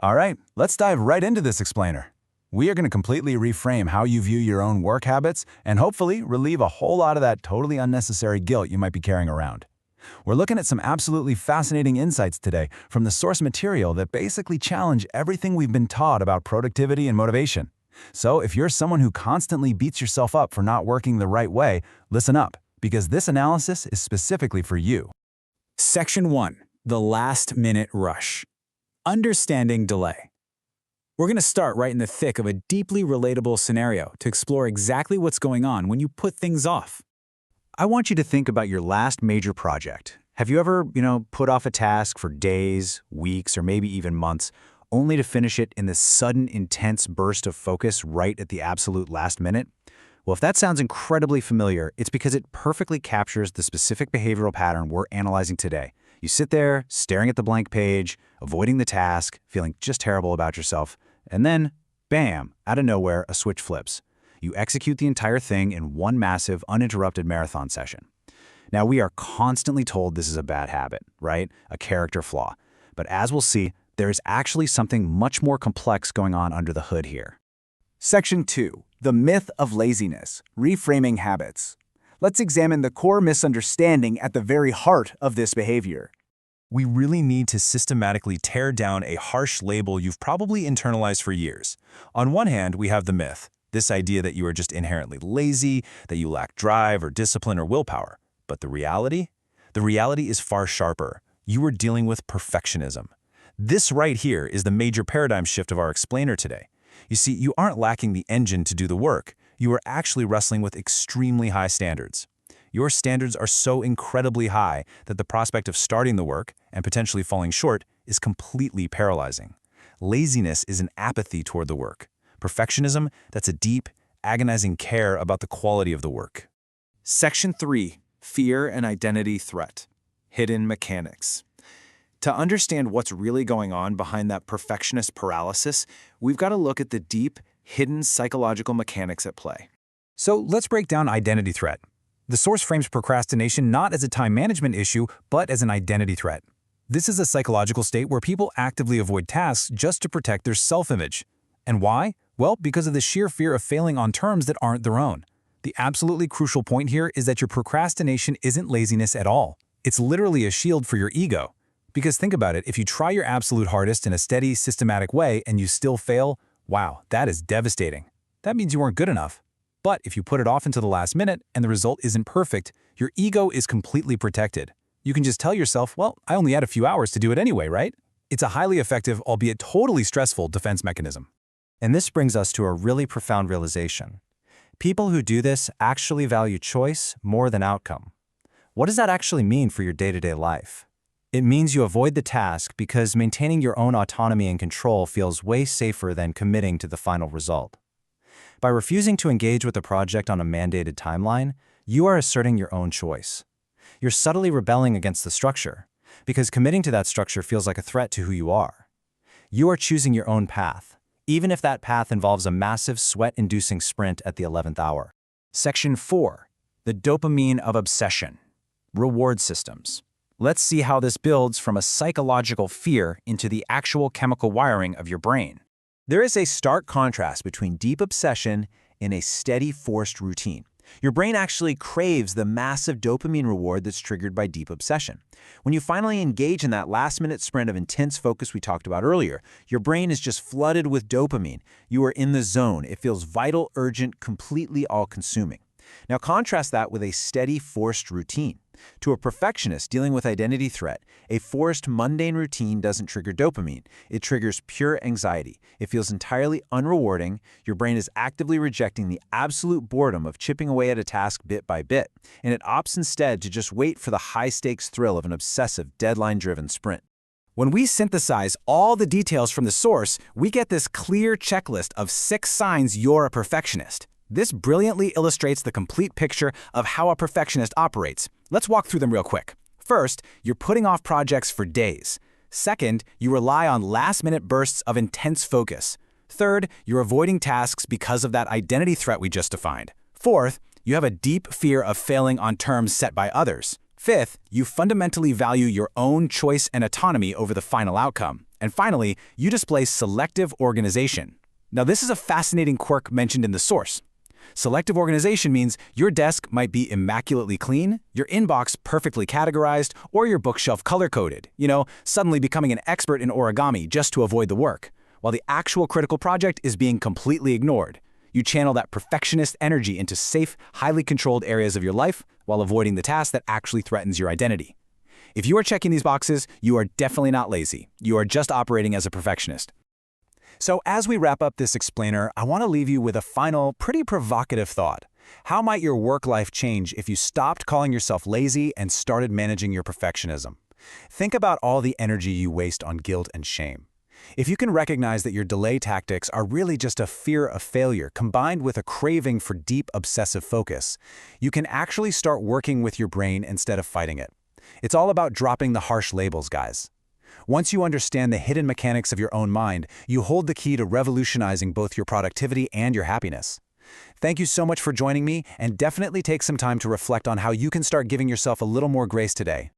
All right, let's dive right into this explainer. We are going to completely reframe how you view your own work habits and hopefully relieve a whole lot of that totally unnecessary guilt you might be carrying around. We're looking at some absolutely fascinating insights today from the source material that basically challenge everything we've been taught about productivity and motivation. So if you're someone who constantly beats yourself up for not working the right way, listen up, because this analysis is specifically for you. Section 1. The last-minute rush. Understanding delay. We're going to start right in the thick of a deeply relatable scenario to explore exactly what's going on when you put things off. I want you to think about your last major project. Have you ever, put off a task for days, weeks, or maybe even months, only to finish it in this sudden, intense burst of focus right at the absolute last minute? Well, if that sounds incredibly familiar, it's because it perfectly captures the specific behavioral pattern we're analyzing today. You sit there, staring at the blank page, avoiding the task, feeling just terrible about yourself, and then, bam, out of nowhere, a switch flips. You execute the entire thing in one massive, uninterrupted marathon session. Now, we are constantly told this is a bad habit, right? A character flaw. But as we'll see, there is actually something much more complex going on under the hood here. Section 2. The myth of laziness, reframing habits. Let's examine the core misunderstanding at the very heart of this behavior. We really need to systematically tear down a harsh label you've probably internalized for years. On one hand, we have the myth, this idea that you are just inherently lazy, that you lack drive or discipline or willpower. But the reality? The reality is far sharper. You are dealing with perfectionism. This right here is the major paradigm shift of our explainer today. You see, you aren't lacking the engine to do the work. You are actually wrestling with extremely high standards. Your standards are so incredibly high that the prospect of starting the work and potentially falling short is completely paralyzing. Laziness is an apathy toward the work. Perfectionism, that's a deep, agonizing care about the quality of the work. Section 3. Fear and identity threat. Hidden mechanics. To understand what's really going on behind that perfectionist paralysis, we've got to look at the deep, hidden psychological mechanics at play. So let's break down identity threat. The source frames procrastination not as a time management issue, but as an identity threat. This is a psychological state where people actively avoid tasks just to protect their self-image. And why? Well, because of the sheer fear of failing on terms that aren't their own. The absolutely crucial point here is that your procrastination isn't laziness at all. It's literally a shield for your ego. Because think about it, if you try your absolute hardest in a steady, systematic way and you still fail, wow, that is devastating. That means you weren't good enough. But if you put it off until the last minute and the result isn't perfect, your ego is completely protected. You can just tell yourself, well, I only had a few hours to do it anyway, right? It's a highly effective, albeit totally stressful, defense mechanism. And this brings us to a really profound realization. People who do this actually value choice more than outcome. What does that actually mean for your day-to-day life? It means you avoid the task because maintaining your own autonomy and control feels way safer than committing to the final result. By refusing to engage with the project on a mandated timeline, you are asserting your own choice. You're subtly rebelling against the structure, because committing to that structure feels like a threat to who you are. You are choosing your own path, even if that path involves a massive sweat-inducing sprint at the 11th hour. Section 4. The dopamine of obsession. Reward systems. Let's see how this builds from a psychological fear into the actual chemical wiring of your brain. There is a stark contrast between deep obsession and a steady, forced routine. Your brain actually craves the massive dopamine reward that's triggered by deep obsession. When you finally engage in that last-minute sprint of intense focus we talked about earlier, your brain is just flooded with dopamine. You are in the zone. It feels vital, urgent, completely all-consuming. Now contrast that with a steady, forced routine. To a perfectionist dealing with identity threat, a forced, mundane routine doesn't trigger dopamine. It triggers pure anxiety. It feels entirely unrewarding. Your brain is actively rejecting the absolute boredom of chipping away at a task bit by bit, and it opts instead to just wait for the high-stakes thrill of an obsessive, deadline-driven sprint. When we synthesize all the details from the source, we get this clear checklist of 6 signs you're a perfectionist. This brilliantly illustrates the complete picture of how a perfectionist operates. Let's walk through them real quick. First, you're putting off projects for days. Second, you rely on last-minute bursts of intense focus. Third, you're avoiding tasks because of that identity threat we just defined. Fourth, you have a deep fear of failing on terms set by others. Fifth, you fundamentally value your own choice and autonomy over the final outcome. And finally, you display selective organization. Now, this is a fascinating quirk mentioned in the source. Selective organization means your desk might be immaculately clean, your inbox perfectly categorized, or your bookshelf color-coded, suddenly becoming an expert in origami just to avoid the work, while the actual critical project is being completely ignored. You channel that perfectionist energy into safe, highly controlled areas of your life while avoiding the task that actually threatens your identity. If you are checking these boxes, you are definitely not lazy. You are just operating as a perfectionist. So as we wrap up this explainer, I want to leave you with a final, pretty provocative thought. How might your work life change if you stopped calling yourself lazy and started managing your perfectionism? Think about all the energy you waste on guilt and shame. If you can recognize that your delay tactics are really just a fear of failure combined with a craving for deep obsessive focus, you can actually start working with your brain instead of fighting it. It's all about dropping the harsh labels, guys. Once you understand the hidden mechanics of your own mind, you hold the key to revolutionizing both your productivity and your happiness. Thank you so much for joining me, and definitely take some time to reflect on how you can start giving yourself a little more grace today.